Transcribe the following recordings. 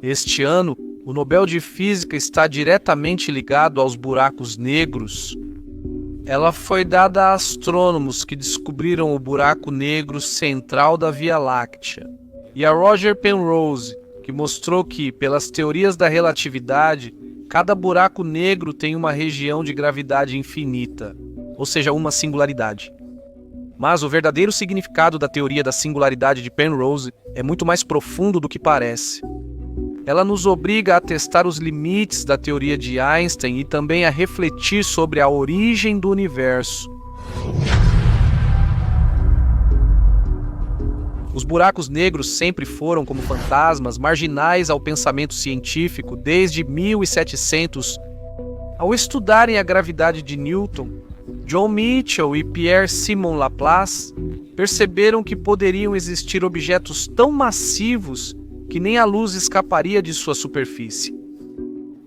Este ano, o Nobel de Física está diretamente ligado aos buracos negros. Ela foi dada a astrônomos que descobriram o buraco negro central da Via Láctea, e a Roger Penrose, que mostrou que, pelas teorias da relatividade, cada buraco negro tem uma região de gravidade infinita, ou seja, uma singularidade. Mas o verdadeiro significado da teoria da singularidade de Penrose é muito mais profundo do que parece. Ela nos obriga a testar os limites da teoria de Einstein e também a refletir sobre a origem do universo. Os buracos negros sempre foram, como fantasmas, marginais ao pensamento científico desde 1700. Ao estudarem a gravidade de Newton, John Michell e Pierre-Simon Laplace perceberam que poderiam existir objetos tão massivos que nem a luz escaparia de sua superfície.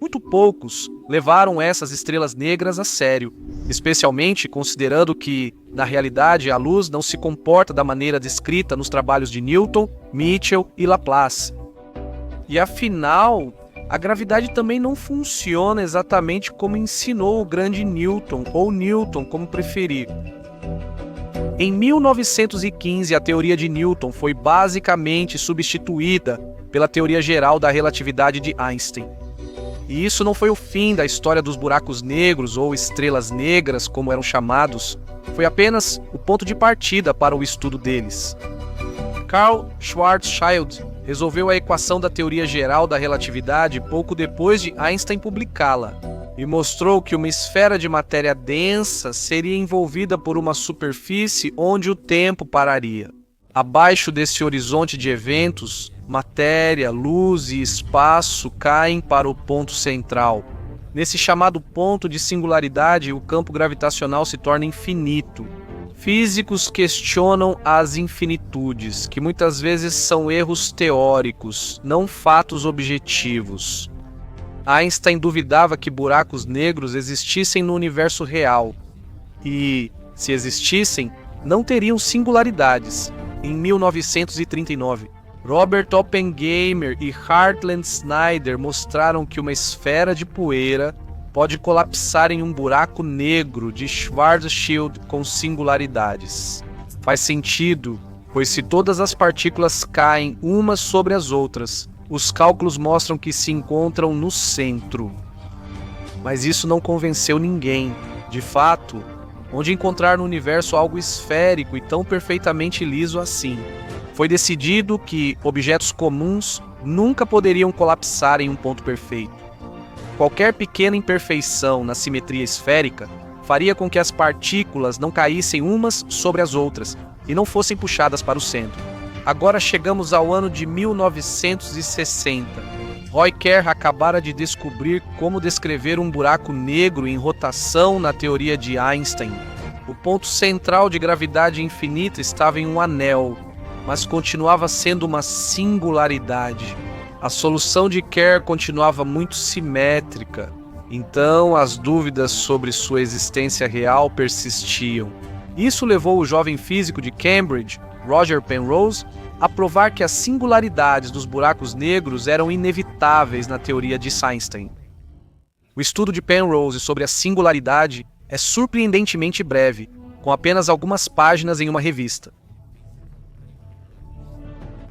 Muito poucos levaram essas estrelas negras a sério, especialmente considerando que, na realidade, a luz não se comporta da maneira descrita nos trabalhos de Newton, Michell e Laplace. E afinal, a gravidade também não funciona exatamente como ensinou o grande Newton, ou Newton, como preferir. Em 1915, a teoria de Newton foi basicamente substituída pela teoria geral da relatividade de Einstein. E isso não foi o fim da história dos buracos negros ou estrelas negras, como eram chamados, foi apenas o ponto de partida para o estudo deles. Carl Schwarzschild resolveu a equação da teoria geral da relatividade pouco depois de Einstein publicá-la, e mostrou que uma esfera de matéria densa seria envolvida por uma superfície onde o tempo pararia. Abaixo desse horizonte de eventos, matéria, luz e espaço caem para o ponto central. Nesse chamado ponto de singularidade, o campo gravitacional se torna infinito. Físicos questionam as infinitudes, que muitas vezes são erros teóricos, não fatos objetivos. Einstein duvidava que buracos negros existissem no universo real. E, se existissem, não teriam singularidades. Em 1939, Robert Oppenheimer e Hartland Snyder mostraram que uma esfera de poeira pode colapsar em um buraco negro de Schwarzschild com singularidades. Faz sentido, pois se todas as partículas caem umas sobre as outras, os cálculos mostram que se encontram no centro. Mas isso não convenceu ninguém. De fato, onde encontrar no universo algo esférico e tão perfeitamente liso assim? Foi decidido que objetos comuns nunca poderiam colapsar em um ponto perfeito. Qualquer pequena imperfeição na simetria esférica faria com que as partículas não caíssem umas sobre as outras e não fossem puxadas para o centro. Agora chegamos ao ano de 1960. Roy Kerr acabara de descobrir como descrever um buraco negro em rotação na teoria de Einstein. O ponto central de gravidade infinita estava em um anel, mas continuava sendo uma singularidade. A solução de Kerr continuava muito simétrica, então as dúvidas sobre sua existência real persistiam. Isso levou o jovem físico de Cambridge, Roger Penrose, a provar que as singularidades dos buracos negros eram inevitáveis na teoria de Einstein. O estudo de Penrose sobre a singularidade é surpreendentemente breve, com apenas algumas páginas em uma revista.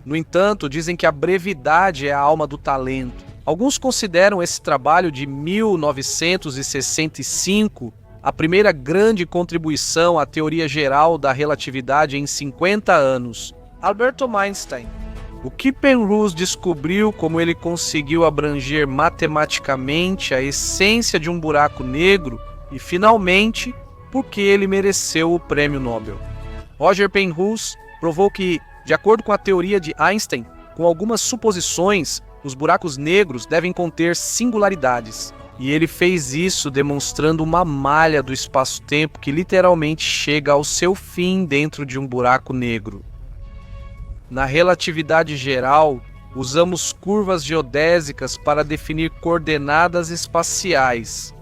No entanto, dizem que a brevidade é a alma do talento. Alguns consideram esse trabalho de 1965 a primeira grande contribuição à teoria geral da relatividade em 50 anos. Albert Einstein. O que Penrose descobriu, como ele conseguiu abranger matematicamente a essência de um buraco negro e, finalmente, por que ele mereceu o prêmio Nobel. Roger Penrose provou que, de acordo com a teoria de Einstein, com algumas suposições, os buracos negros devem conter singularidades. E ele fez isso demonstrando uma malha do espaço-tempo que literalmente chega ao seu fim dentro de um buraco negro. Na relatividade geral, usamos curvas geodésicas para definir coordenadas espaciais.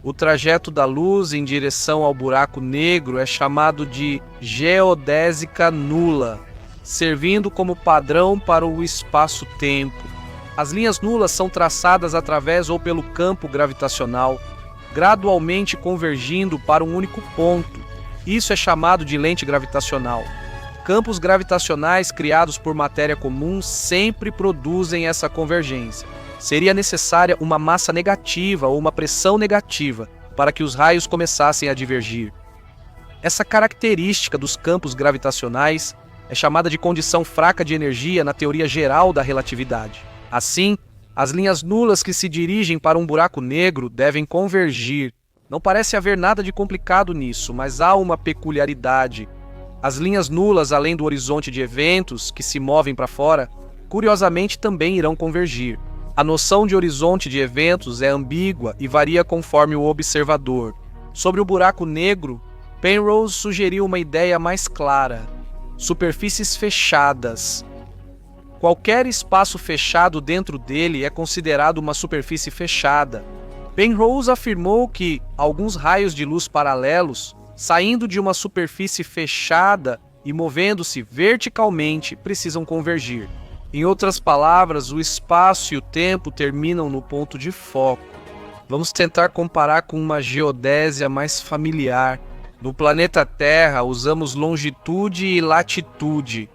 O trajeto da luz em direção ao buraco negro é chamado de geodésica nula, servindo como padrão para o espaço-tempo. As linhas nulas são traçadas através ou pelo campo gravitacional, gradualmente convergindo para um único ponto. Isso é chamado de lente gravitacional. Campos gravitacionais criados por matéria comum sempre produzem essa convergência. Seria necessária uma massa negativa ou uma pressão negativa para que os raios começassem a divergir. Essa característica dos campos gravitacionais é chamada de condição fraca de energia na teoria geral da relatividade. Assim, as linhas nulas que se dirigem para um buraco negro devem convergir. Não parece haver nada de complicado nisso, mas há uma peculiaridade. As linhas nulas, além do horizonte de eventos que se movem para fora, curiosamente também irão convergir. A noção de horizonte de eventos é ambígua e varia conforme o observador. Sobre o buraco negro, Penrose sugeriu uma ideia mais clara: superfícies fechadas. Qualquer espaço fechado dentro dele é considerado uma superfície fechada. Penrose afirmou que alguns raios de luz paralelos, saindo de uma superfície fechada e movendo-se verticalmente, precisam convergir. Em outras palavras, o espaço e o tempo terminam no ponto de foco. Vamos tentar comparar com uma geodésia mais familiar. No planeta Terra, usamos longitude e latitude.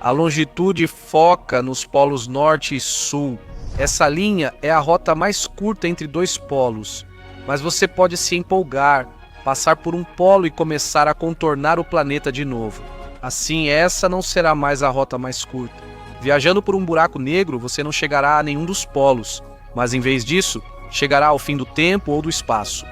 A longitude foca nos polos norte e sul. Essa linha é a rota mais curta entre dois polos, mas você pode se empolgar, passar por um polo e começar a contornar o planeta de novo. Assim, essa não será mais a rota mais curta. Viajando por um buraco negro, você não chegará a nenhum dos polos, mas em vez disso, chegará ao fim do tempo ou do espaço.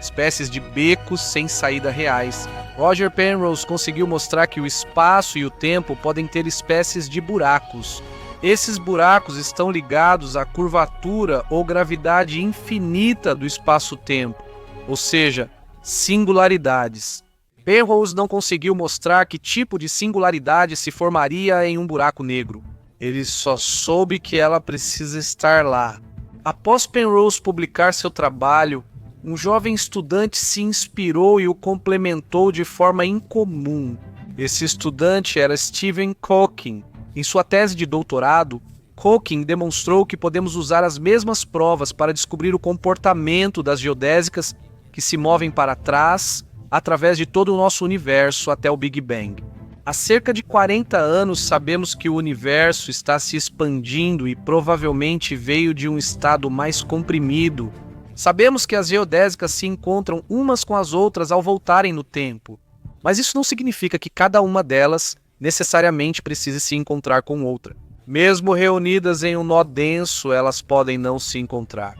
Espécies de becos sem saída reais. Roger Penrose conseguiu mostrar que o espaço e o tempo podem ter espécies de buracos. Esses buracos estão ligados à curvatura ou gravidade infinita do espaço-tempo, ou seja, singularidades. Penrose não conseguiu mostrar que tipo de singularidade se formaria em um buraco negro. Ele só soube que ela precisa estar lá. Após Penrose publicar seu trabalho, um jovem estudante se inspirou e o complementou de forma incomum. Esse estudante era Stephen Hawking. Em sua tese de doutorado, Hawking demonstrou que podemos usar as mesmas provas para descobrir o comportamento das geodésicas que se movem para trás através de todo o nosso universo até o Big Bang. Há cerca de 40 anos sabemos que o universo está se expandindo e provavelmente veio de um estado mais comprimido. Sabemos que as geodésicas se encontram umas com as outras ao voltarem no tempo, mas isso não significa que cada uma delas necessariamente precise se encontrar com outra. Mesmo reunidas em um nó denso, elas podem não se encontrar.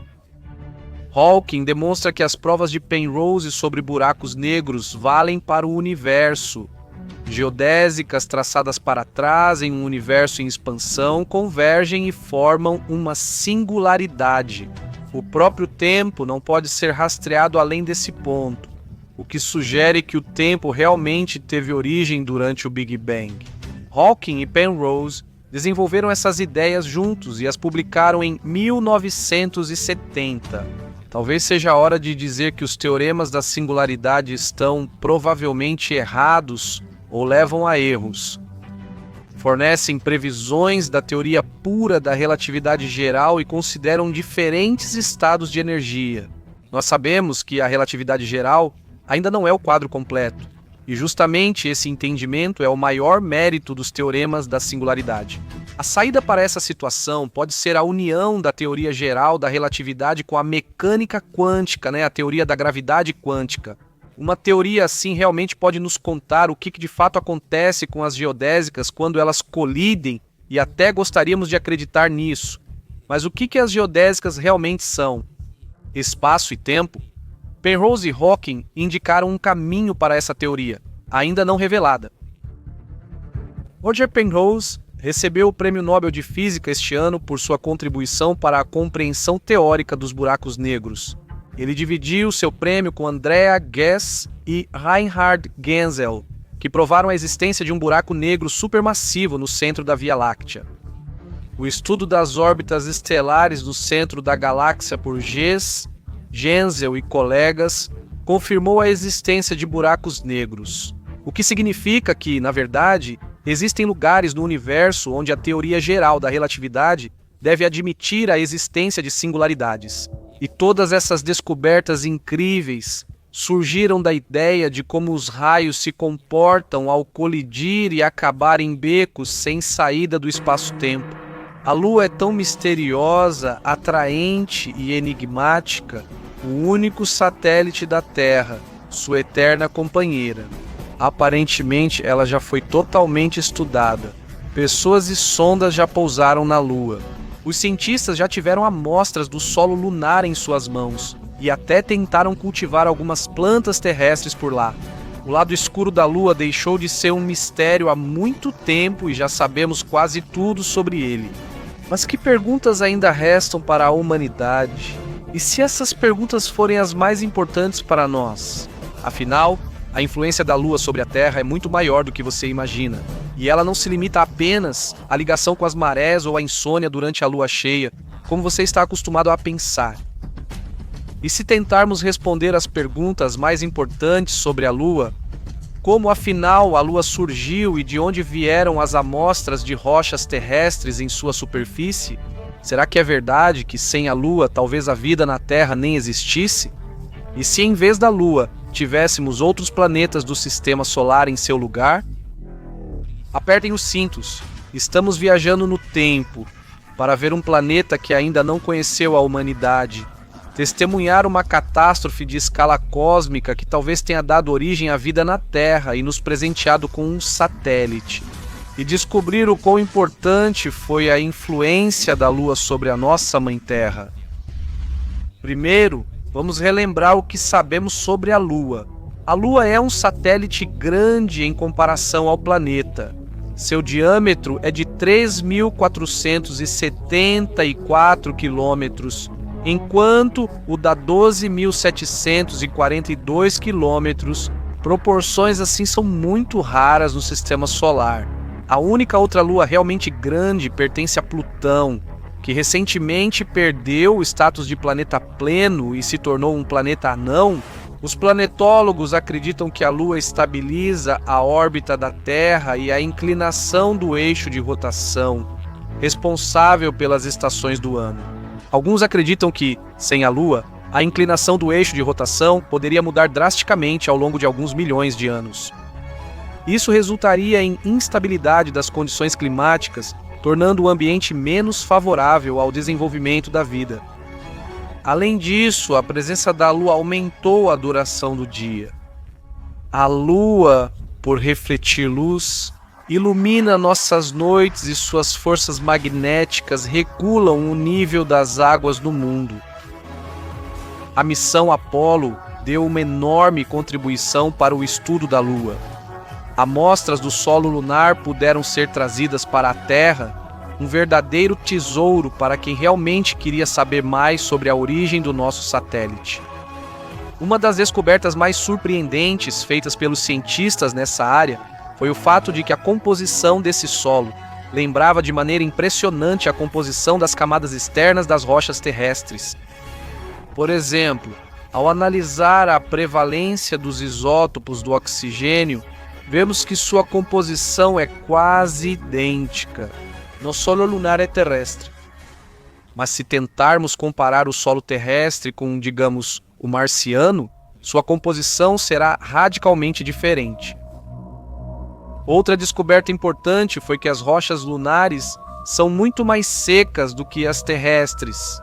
Hawking demonstra que as provas de Penrose sobre buracos negros valem para o universo. Geodésicas traçadas para trás em um universo em expansão convergem e formam uma singularidade. O próprio tempo não pode ser rastreado além desse ponto, o que sugere que o tempo realmente teve origem durante o Big Bang. Hawking e Penrose desenvolveram essas ideias juntos e as publicaram em 1970. Talvez seja a hora de dizer que os teoremas da singularidade estão provavelmente errados ou levam a erros. Fornecem previsões da teoria pura da relatividade geral e consideram diferentes estados de energia. Nós sabemos que a relatividade geral ainda não é o quadro completo, e justamente esse entendimento é o maior mérito dos teoremas da singularidade. A saída para essa situação pode ser a união da teoria geral da relatividade com a mecânica quântica, a teoria da gravidade quântica. Uma teoria assim realmente pode nos contar o que de fato acontece com as geodésicas quando elas colidem, e até gostaríamos de acreditar nisso. Mas o que as geodésicas realmente são? Espaço e tempo? Penrose e Hawking indicaram um caminho para essa teoria, ainda não revelada. Roger Penrose recebeu o Prêmio Nobel de Física este ano por sua contribuição para a compreensão teórica dos buracos negros. Ele dividiu seu prêmio com Andrea Ghez e Reinhard Genzel, que provaram a existência de um buraco negro supermassivo no centro da Via Láctea. O estudo das órbitas estelares no centro da galáxia por Ghez, Genzel e colegas confirmou a existência de buracos negros, o que significa que, na verdade, existem lugares no universo onde a teoria geral da relatividade deve admitir a existência de singularidades. E todas essas descobertas incríveis surgiram da ideia de como os raios se comportam ao colidir e acabar em becos sem saída do espaço-tempo. A Lua é tão misteriosa, atraente e enigmática, o único satélite da Terra, sua eterna companheira. Aparentemente, ela já foi totalmente estudada. Pessoas e sondas já pousaram na Lua. Os cientistas já tiveram amostras do solo lunar em suas mãos e até tentaram cultivar algumas plantas terrestres por lá. O lado escuro da Lua deixou de ser um mistério há muito tempo e já sabemos quase tudo sobre ele. Mas que perguntas ainda restam para a humanidade? E se essas perguntas forem as mais importantes para nós? Afinal, a influência da Lua sobre a Terra é muito maior do que você imagina. E ela não se limita apenas à ligação com as marés ou à insônia durante a lua cheia, como você está acostumado a pensar. E se tentarmos responder as perguntas mais importantes sobre a Lua, como afinal a Lua surgiu e de onde vieram as amostras de rochas terrestres em sua superfície, será que é verdade que sem a Lua talvez a vida na Terra nem existisse? E se em vez da Lua tivéssemos outros planetas do Sistema Solar em seu lugar? Apertem os cintos, estamos viajando no tempo para ver um planeta que ainda não conheceu a humanidade, testemunhar uma catástrofe de escala cósmica que talvez tenha dado origem à vida na Terra e nos presenteado com um satélite, e descobrir o quão importante foi a influência da Lua sobre a nossa Mãe Terra. Primeiro, vamos relembrar o que sabemos sobre a Lua. A Lua é um satélite grande em comparação ao planeta. Seu diâmetro é de 3.474 quilômetros, enquanto o da 12.742 quilômetros. Proporções assim são muito raras no Sistema Solar. A única outra lua realmente grande pertence a Plutão, que recentemente perdeu o status de planeta pleno e se tornou um planeta anão. Os planetólogos acreditam que a Lua estabiliza a órbita da Terra e a inclinação do eixo de rotação, responsável pelas estações do ano. Alguns acreditam que, sem a Lua, a inclinação do eixo de rotação poderia mudar drasticamente ao longo de alguns milhões de anos. Isso resultaria em instabilidade das condições climáticas, tornando o ambiente menos favorável ao desenvolvimento da vida. Além disso, a presença da Lua aumentou a duração do dia. A Lua, por refletir luz, ilumina nossas noites e suas forças magnéticas regulam o nível das águas no mundo. A missão Apollo deu uma enorme contribuição para o estudo da Lua. Amostras do solo lunar puderam ser trazidas para a Terra, um verdadeiro tesouro para quem realmente queria saber mais sobre a origem do nosso satélite. Uma das descobertas mais surpreendentes feitas pelos cientistas nessa área foi o fato de que a composição desse solo lembrava de maneira impressionante a composição das camadas externas das rochas terrestres. Por exemplo, ao analisar a prevalência dos isótopos do oxigênio, vemos que sua composição é quase idêntica no solo lunar e terrestre. Mas se tentarmos comparar o solo terrestre com, digamos, o marciano, sua composição será radicalmente diferente. Outra descoberta importante foi que as rochas lunares são muito mais secas do que as terrestres.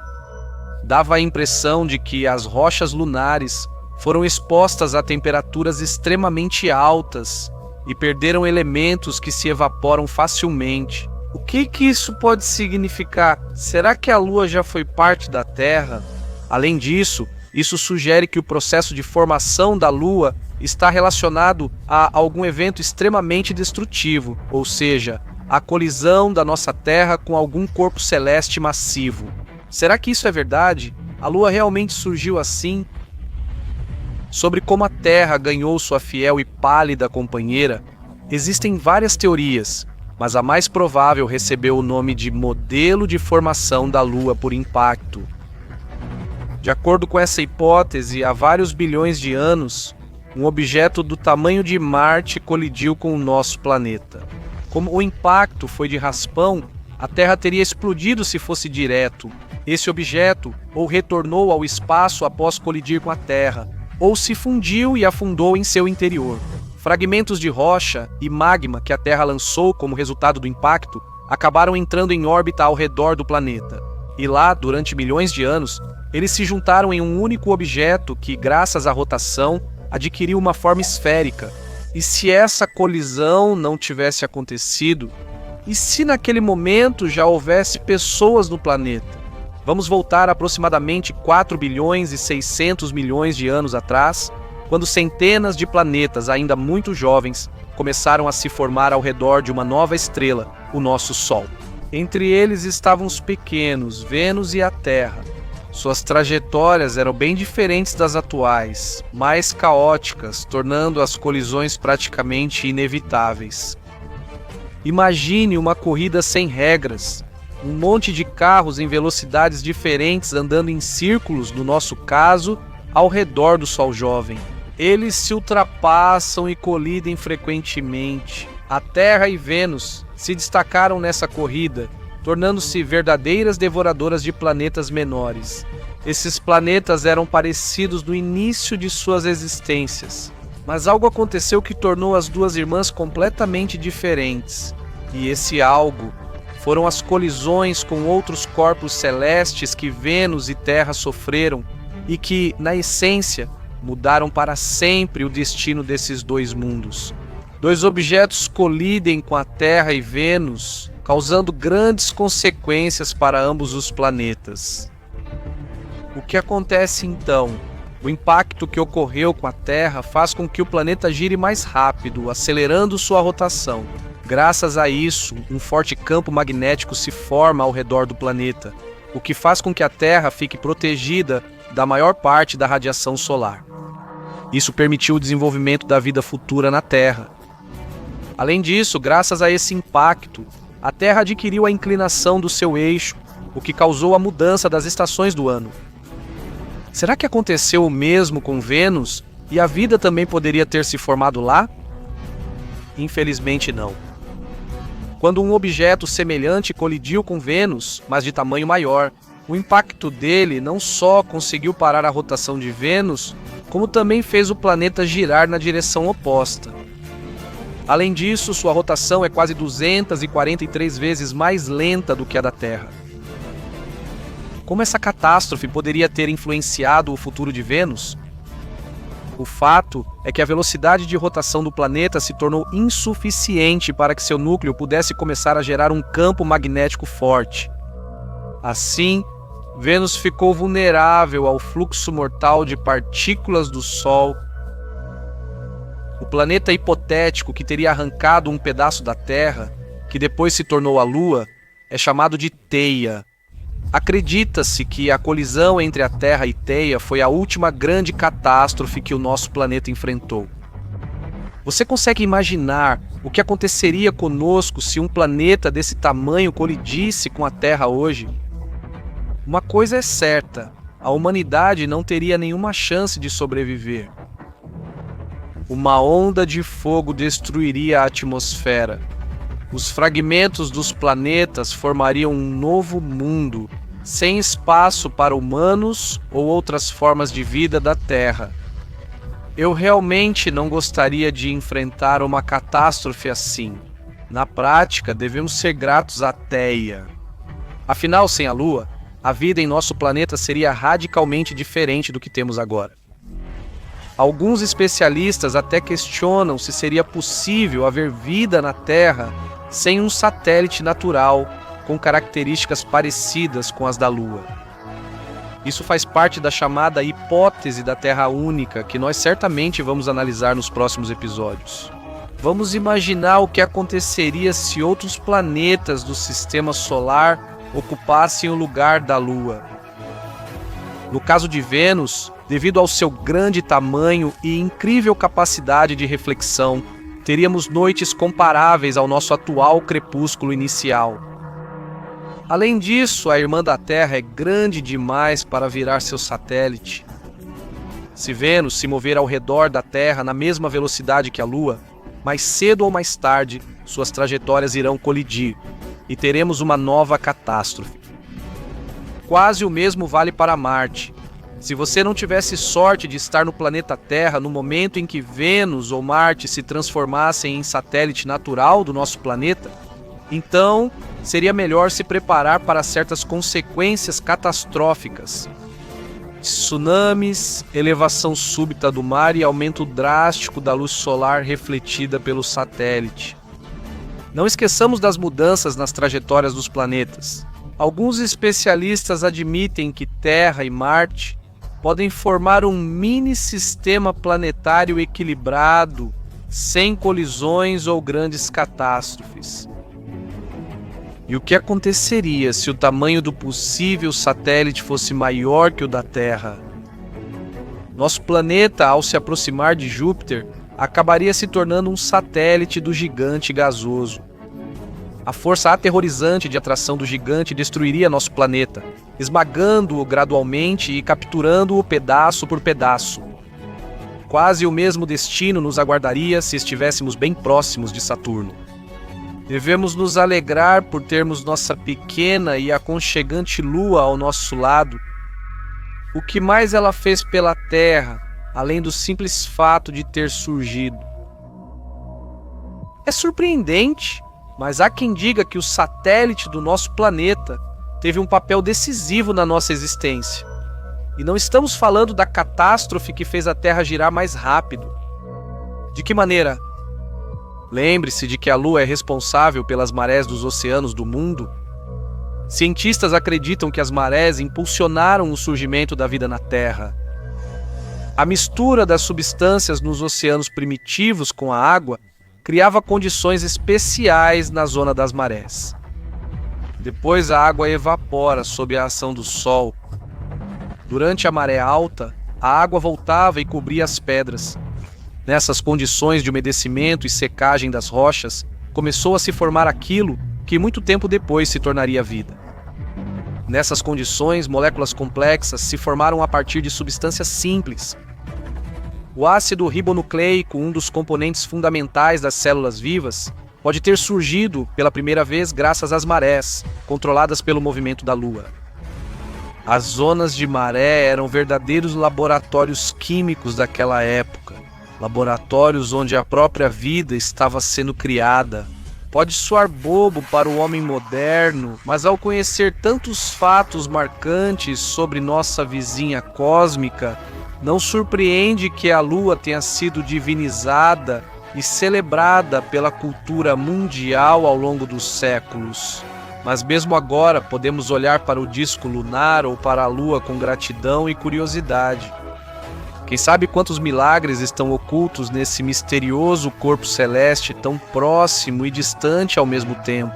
Dava a impressão de que as rochas lunares foram expostas a temperaturas extremamente altas e perderam elementos que se evaporam facilmente. O que isso pode significar? Será que a Lua já foi parte da Terra? Além disso, isso sugere que o processo de formação da Lua está relacionado a algum evento extremamente destrutivo, ou seja, a colisão da nossa Terra com algum corpo celeste massivo. Será que isso é verdade? A Lua realmente surgiu assim? Sobre como a Terra ganhou sua fiel e pálida companheira, existem várias teorias, mas a mais provável recebeu o nome de modelo de formação da Lua por impacto. De acordo com essa hipótese, há vários bilhões de anos, um objeto do tamanho de Marte colidiu com o nosso planeta. Como o impacto foi de raspão, A Terra teria explodido se fosse direto. Esse objeto ou retornou ao espaço após colidir com a Terra, ou se fundiu e afundou em seu interior. Fragmentos de rocha e magma que a Terra lançou como resultado do impacto acabaram entrando em órbita ao redor do planeta. E lá, durante milhões de anos, eles se juntaram em um único objeto que, graças à rotação, adquiriu uma forma esférica. E se essa colisão não tivesse acontecido? E se naquele momento já houvesse pessoas no planeta? Vamos voltar aproximadamente 4 bilhões e 600 milhões de anos atrás, quando centenas de planetas ainda muito jovens começaram a se formar ao redor de uma nova estrela, o nosso Sol. Entre eles estavam os pequenos, Vênus e a Terra. Suas trajetórias eram bem diferentes das atuais, mais caóticas, tornando as colisões praticamente inevitáveis. Imagine uma corrida sem regras, um monte de carros em velocidades diferentes andando em círculos, no nosso caso, ao redor do Sol jovem. Eles se ultrapassam e colidem frequentemente. A Terra e Vênus se destacaram nessa corrida, tornando-se verdadeiras devoradoras de planetas menores. Esses planetas eram parecidos no início de suas existências, mas algo aconteceu que tornou as duas irmãs completamente diferentes. E esse algo foram as colisões com outros corpos celestes que Vênus e Terra sofreram e que, na essência, mudaram para sempre o destino desses dois mundos. Dois objetos colidem com a Terra e Vênus, causando grandes consequências para ambos os planetas. O que acontece então? O impacto que ocorreu com a Terra faz com que o planeta gire mais rápido, acelerando sua rotação. Graças a isso, um forte campo magnético se forma ao redor do planeta, o que faz com que a Terra fique protegida da maior parte da radiação solar. Isso permitiu o desenvolvimento da vida futura na Terra. Além disso, graças a esse impacto, a Terra adquiriu a inclinação do seu eixo, o que causou a mudança das estações do ano. Será que aconteceu o mesmo com Vênus e a vida também poderia ter se formado lá? Infelizmente não. Quando um objeto semelhante colidiu com Vênus, mas de tamanho maior, o impacto dele não só conseguiu parar a rotação de Vênus, como também fez o planeta girar na direção oposta. Além disso, sua rotação é quase 243 vezes mais lenta do que a da Terra. Como essa catástrofe poderia ter influenciado o futuro de Vênus? O fato é que a velocidade de rotação do planeta se tornou insuficiente para que seu núcleo pudesse começar a gerar um campo magnético forte. Assim, Vênus ficou vulnerável ao fluxo mortal de partículas do Sol. O planeta hipotético que teria arrancado um pedaço da Terra, que depois se tornou a Lua, é chamado de Teia. Acredita-se que a colisão entre a Terra e Teia foi a última grande catástrofe que o nosso planeta enfrentou. Você consegue imaginar o que aconteceria conosco se um planeta desse tamanho colidisse com a Terra hoje? Uma coisa é certa, a humanidade não teria nenhuma chance de sobreviver. Uma onda de fogo destruiria a atmosfera. Os fragmentos dos planetas formariam um novo mundo, sem espaço para humanos ou outras formas de vida da Terra. Eu realmente não gostaria de enfrentar uma catástrofe assim. Na prática, devemos ser gratos à Teia. Afinal, sem a Lua, a vida em nosso planeta seria radicalmente diferente do que temos agora. Alguns especialistas até questionam se seria possível haver vida na Terra sem um satélite natural com características parecidas com as da Lua. Isso faz parte da chamada hipótese da Terra única, que nós certamente vamos analisar nos próximos episódios. Vamos imaginar o que aconteceria se outros planetas do sistema solar ocupassem o lugar da Lua. No caso de Vênus, devido ao seu grande tamanho e incrível capacidade de reflexão, teríamos noites comparáveis ao nosso atual crepúsculo inicial. Além disso, a irmã da Terra é grande demais para virar seu satélite. Se Vênus se mover ao redor da Terra na mesma velocidade que a Lua, mais cedo ou mais tarde, suas trajetórias irão colidir. e teremos uma nova catástrofe. Quase o mesmo vale para Marte. Se você não tivesse sorte de estar no planeta Terra no momento em que Vênus ou Marte se transformassem em satélite natural do nosso planeta, então seria melhor se preparar para certas consequências catastróficas. Tsunamis, elevação súbita do mar e aumento drástico da luz solar refletida pelo satélite. Não esqueçamos das mudanças nas trajetórias dos planetas. Alguns especialistas admitem que Terra e Marte podem formar um mini-sistema planetário equilibrado, sem colisões ou grandes catástrofes. E o que aconteceria se o tamanho do possível satélite fosse maior que o da Terra? Nosso planeta, ao se aproximar de Júpiter, acabaria se tornando um satélite do gigante gasoso. A força aterrorizante de atração do gigante destruiria nosso planeta, esmagando-o gradualmente e capturando-o pedaço por pedaço. Quase o mesmo destino nos aguardaria se estivéssemos bem próximos de Saturno. Devemos nos alegrar por termos nossa pequena e aconchegante Lua ao nosso lado. O que mais ela fez pela Terra, além do simples fato de ter surgido? É surpreendente, mas há quem diga que o satélite do nosso planeta teve um papel decisivo na nossa existência. E não estamos falando da catástrofe que fez a Terra girar mais rápido. De que maneira? Lembre-se de que a Lua é responsável pelas marés dos oceanos do mundo. Cientistas acreditam que as marés impulsionaram o surgimento da vida na Terra. A mistura das substâncias nos oceanos primitivos com a água criava condições especiais na zona das marés. Depois a água evapora sob a ação do Sol. Durante a maré alta, a água voltava e cobria as pedras. Nessas condições de umedecimento e secagem das rochas, começou a se formar aquilo que muito tempo depois se tornaria vida. Nessas condições, moléculas complexas se formaram a partir de substâncias simples. O ácido ribonucleico, um dos componentes fundamentais das células vivas, pode ter surgido pela primeira vez graças às marés, controladas pelo movimento da Lua. As zonas de maré eram verdadeiros laboratórios químicos daquela época, laboratórios onde a própria vida estava sendo criada. Pode soar bobo para o homem moderno, mas ao conhecer tantos fatos marcantes sobre nossa vizinha cósmica, não surpreende que a Lua tenha sido divinizada e celebrada pela cultura mundial ao longo dos séculos. Mas mesmo agora podemos olhar para o disco lunar ou para a Lua com gratidão e curiosidade. Quem sabe quantos milagres estão ocultos nesse misterioso corpo celeste tão próximo e distante ao mesmo tempo?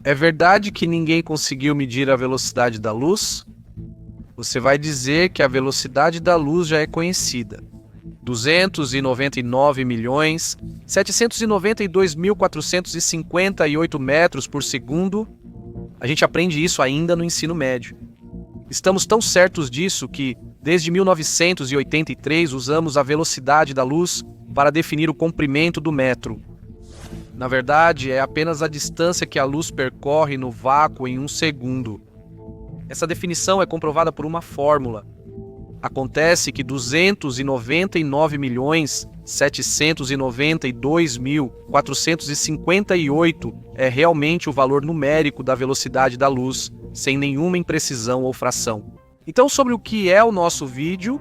É verdade que ninguém conseguiu medir a velocidade da luz? Você vai dizer que a velocidade da luz já é conhecida. 299.792.458 metros por segundo. A gente aprende isso ainda no ensino médio. Estamos tão certos disso que, desde 1983, usamos a velocidade da luz para definir o comprimento do metro. Na verdade, é apenas a distância que a luz percorre no vácuo em um segundo. Essa definição é comprovada por uma fórmula. Acontece que 299.792.458 é realmente o valor numérico da velocidade da luz, sem nenhuma imprecisão ou fração. Então, sobre o que é o nosso vídeo,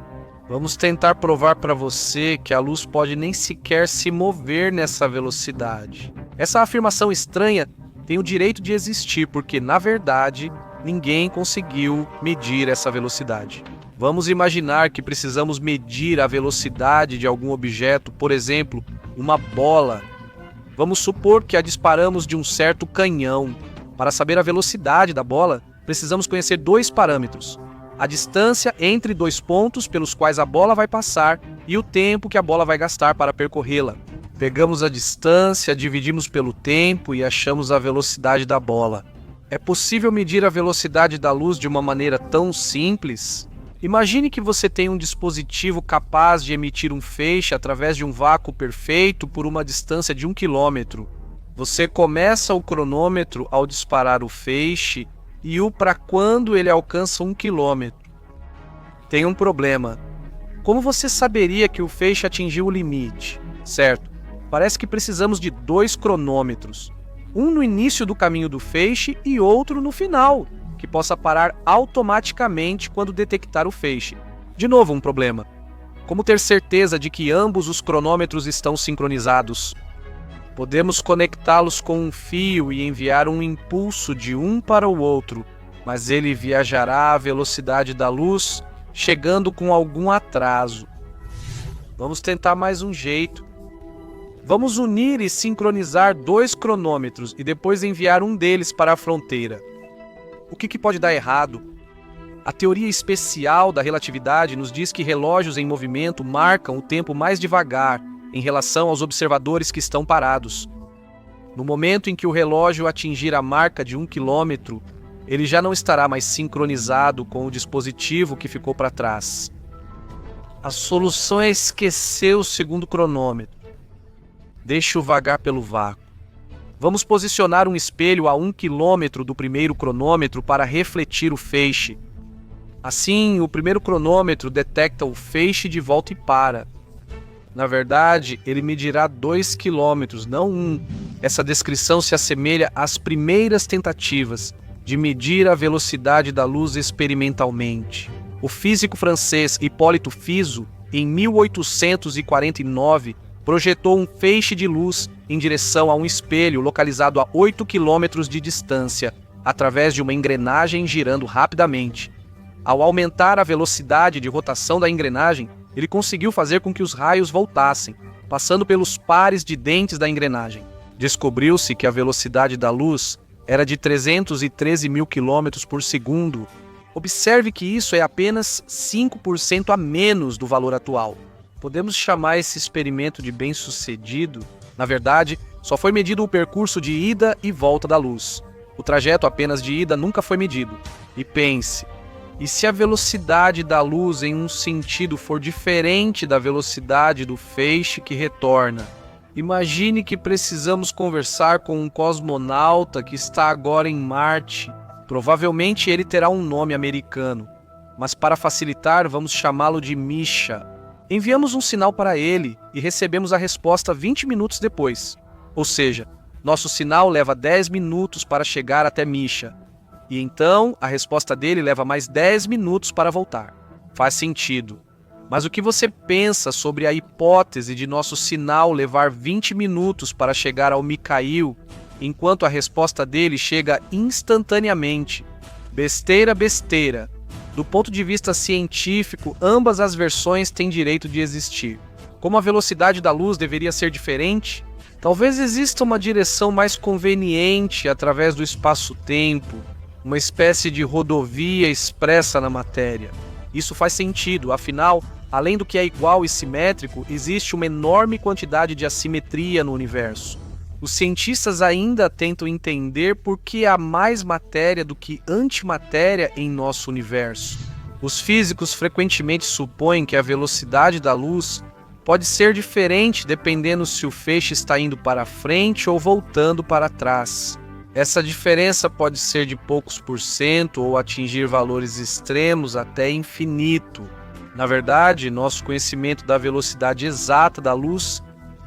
vamos tentar provar para você que a luz pode nem sequer se mover nessa velocidade. Essa afirmação estranha tem o direito de existir porque, na verdade, ninguém conseguiu medir essa velocidade. Vamos imaginar que precisamos medir a velocidade de algum objeto, por exemplo, uma bola. Vamos supor que a disparamos de um certo canhão. Para saber a velocidade da bola, precisamos conhecer dois parâmetros: a distância entre dois pontos pelos quais a bola vai passar e o tempo que a bola vai gastar para percorrê-la. Pegamos a distância, dividimos pelo tempo e achamos a velocidade da bola. É possível medir a velocidade da luz de uma maneira tão simples? Imagine que você tem um dispositivo capaz de emitir um feixe através de um vácuo perfeito por uma distância de 1 quilômetro. Você começa o cronômetro ao disparar o feixe e o para quando ele alcança 1 quilômetro. Tem um problema. Como você saberia que o feixe atingiu o limite? Certo, parece que precisamos de 2 cronômetros. Um no início do caminho do feixe e outro no final, que possa parar automaticamente quando detectar o feixe. De novo um problema. Como ter certeza de que ambos os cronômetros estão sincronizados? Podemos conectá-los com um fio e enviar um impulso de um para o outro, mas ele viajará à velocidade da luz, chegando com algum atraso. Vamos tentar mais um jeito. Vamos unir e sincronizar 2 cronômetros e depois enviar um deles para a fronteira. O que pode dar errado? A teoria especial da relatividade nos diz que relógios em movimento marcam o tempo mais devagar em relação aos observadores que estão parados. No momento em que o relógio atingir a marca de 1 quilômetro, ele já não estará mais sincronizado com o dispositivo que ficou para trás. A solução é esquecer o segundo cronômetro. Deixe-o vagar pelo vácuo. Vamos posicionar um espelho a 1 quilômetro do primeiro cronômetro para refletir o feixe. Assim, o primeiro cronômetro detecta o feixe de volta e para. Na verdade, ele medirá 2 quilômetros, não 1. Essa descrição se assemelha às primeiras tentativas de medir a velocidade da luz experimentalmente. O físico francês Hipólito Fizeau, em 1849, projetou um feixe de luz em direção a um espelho localizado a 8 quilômetros de distância, através de uma engrenagem girando rapidamente. Ao aumentar a velocidade de rotação da engrenagem, ele conseguiu fazer com que os raios voltassem, passando pelos pares de dentes da engrenagem. Descobriu-se que a velocidade da luz era de 313 mil quilômetros por segundo. Observe que isso é apenas 5% a menos do valor atual. Podemos chamar esse experimento de bem-sucedido? Na verdade, só foi medido o percurso de ida e volta da luz. O trajeto apenas de ida nunca foi medido. E pense, e se a velocidade da luz em um sentido for diferente da velocidade do feixe que retorna? Imagine que precisamos conversar com um cosmonauta que está agora em Marte. Provavelmente ele terá um nome americano, mas para facilitar vamos chamá-lo de Misha. Enviamos um sinal para ele e recebemos a resposta 20 minutos depois. Ou seja, nosso sinal leva 10 minutos para chegar até Misha. E então, a resposta dele leva mais 10 minutos para voltar. Faz sentido. Mas o que você pensa sobre a hipótese de nosso sinal levar 20 minutos para chegar ao Mikhail, enquanto a resposta dele chega instantaneamente? Besteira, besteira. Do ponto de vista científico, ambas as versões têm direito de existir. Como a velocidade da luz deveria ser diferente, talvez exista uma direção mais conveniente através do espaço-tempo, uma espécie de rodovia expressa na matéria. Isso faz sentido, afinal, além do que é igual e simétrico, existe uma enorme quantidade de assimetria no universo. Os cientistas ainda tentam entender por que há mais matéria do que antimatéria em nosso universo. Os físicos frequentemente supõem que a velocidade da luz pode ser diferente dependendo se o feixe está indo para frente ou voltando para trás. Essa diferença pode ser de poucos por cento ou atingir valores extremos até infinito. Na verdade, nosso conhecimento da velocidade exata da luz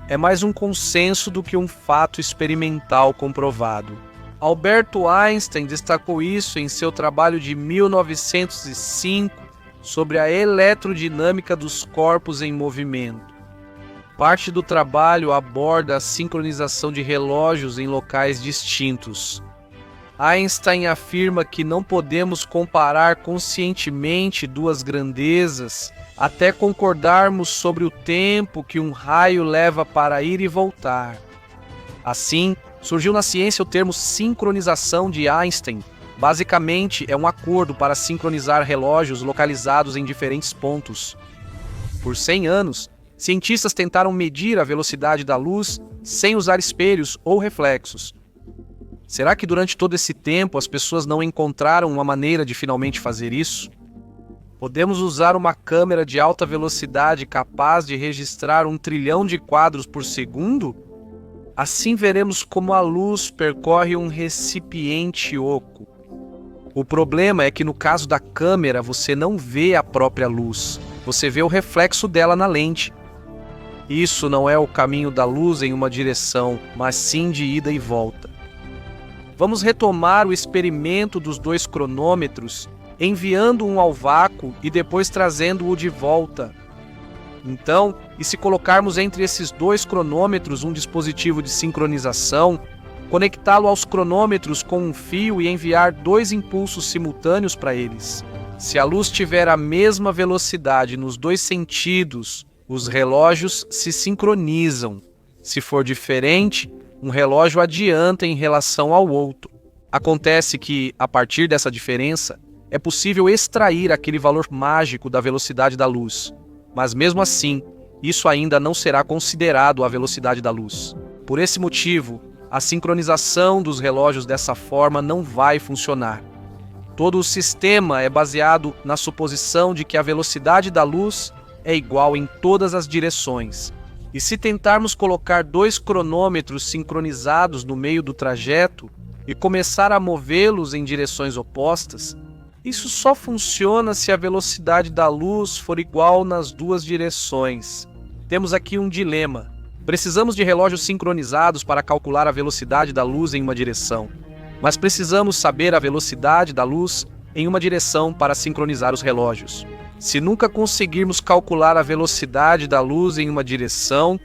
é mais um consenso do que um fato experimental comprovado. Alberto Einstein destacou isso em seu trabalho de 1905 sobre a eletrodinâmica dos corpos em movimento. Parte do trabalho aborda a sincronização de relógios em locais distintos. Einstein afirma que não podemos comparar conscientemente duas grandezas até concordarmos sobre o tempo que um raio leva para ir e voltar. Assim, surgiu na ciência o termo sincronização de Einstein. Basicamente, é um acordo para sincronizar relógios localizados em diferentes pontos. Por 100 anos, cientistas tentaram medir a velocidade da luz sem usar espelhos ou reflexos. Será que durante todo esse tempo as pessoas não encontraram uma maneira de finalmente fazer isso? Podemos usar uma câmera de alta velocidade capaz de registrar 1 trilhão de quadros por segundo? Assim veremos como a luz percorre um recipiente oco. O problema é que no caso da câmera você não vê a própria luz, você vê o reflexo dela na lente. Isso não é o caminho da luz em uma direção, mas sim de ida e volta. Vamos retomar o experimento dos 2 cronômetros, enviando um ao vácuo e depois trazendo-o de volta. Então, e se colocarmos entre esses 2 cronômetros um dispositivo de sincronização, conectá-lo aos cronômetros com um fio e enviar 2 impulsos simultâneos para eles? Se a luz tiver a mesma velocidade nos 2 sentidos, os relógios se sincronizam. Se for diferente, um relógio adianta em relação ao outro. Acontece que, a partir dessa diferença, é possível extrair aquele valor mágico da velocidade da luz. Mas mesmo assim, isso ainda não será considerado a velocidade da luz. Por esse motivo, a sincronização dos relógios dessa forma não vai funcionar. Todo o sistema é baseado na suposição de que a velocidade da luz é igual em todas as direções. E se tentarmos colocar 2 cronômetros sincronizados no meio do trajeto e começar a movê-los em direções opostas, isso só funciona se a velocidade da luz for igual nas 2 direções. Temos aqui um dilema. Precisamos de relógios sincronizados para calcular a velocidade da luz em uma direção, mas precisamos saber a velocidade da luz em uma direção para sincronizar os relógios. Se nunca conseguirmos calcular a velocidade da luz em uma direção,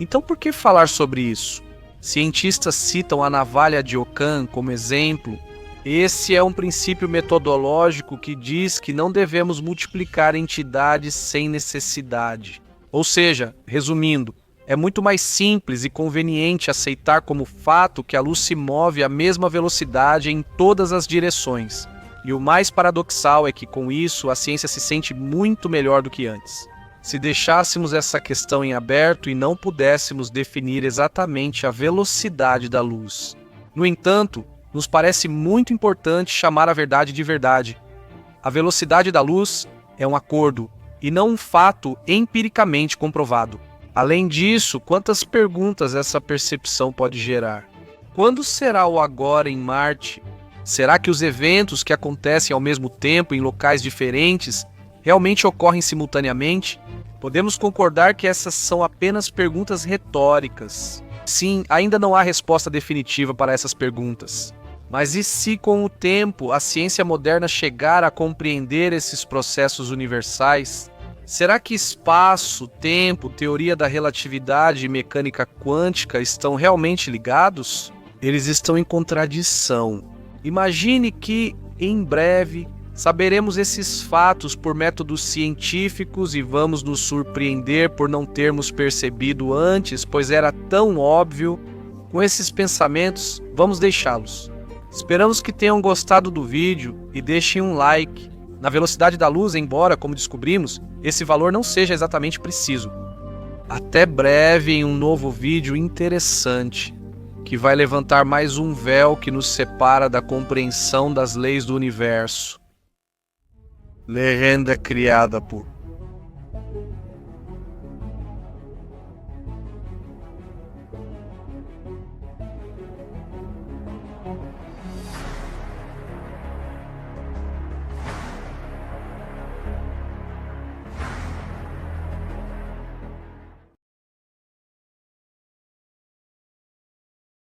então por que falar sobre isso? Cientistas citam a navalha de Ockham como exemplo. Esse é um princípio metodológico que diz que não devemos multiplicar entidades sem necessidade. Ou seja, resumindo, é muito mais simples e conveniente aceitar como fato que a luz se move à mesma velocidade em todas as direções. E o mais paradoxal é que, com isso, a ciência se sente muito melhor do que antes. Se deixássemos essa questão em aberto e não pudéssemos definir exatamente a velocidade da luz. No entanto, nos parece muito importante chamar a verdade de verdade. A velocidade da luz é um acordo e não um fato empiricamente comprovado. Além disso, quantas perguntas essa percepção pode gerar? Quando será o agora em Marte? Será que os eventos que acontecem ao mesmo tempo em locais diferentes realmente ocorrem simultaneamente? Podemos concordar que essas são apenas perguntas retóricas. Sim, ainda não há resposta definitiva para essas perguntas. Mas e se, com o tempo, a ciência moderna chegar a compreender esses processos universais? Será que espaço, tempo, teoria da relatividade e mecânica quântica estão realmente ligados? Eles estão em contradição. Imagine que, em breve, saberemos esses fatos por métodos científicos e vamos nos surpreender por não termos percebido antes, pois era tão óbvio. Com esses pensamentos, vamos deixá-los. Esperamos que tenham gostado do vídeo e deixem um like. Na velocidade da luz, embora, como descobrimos, esse valor não seja exatamente preciso. Até breve em um novo vídeo interessante, que vai levantar mais um véu que nos separa da compreensão das leis do universo. Legenda criada por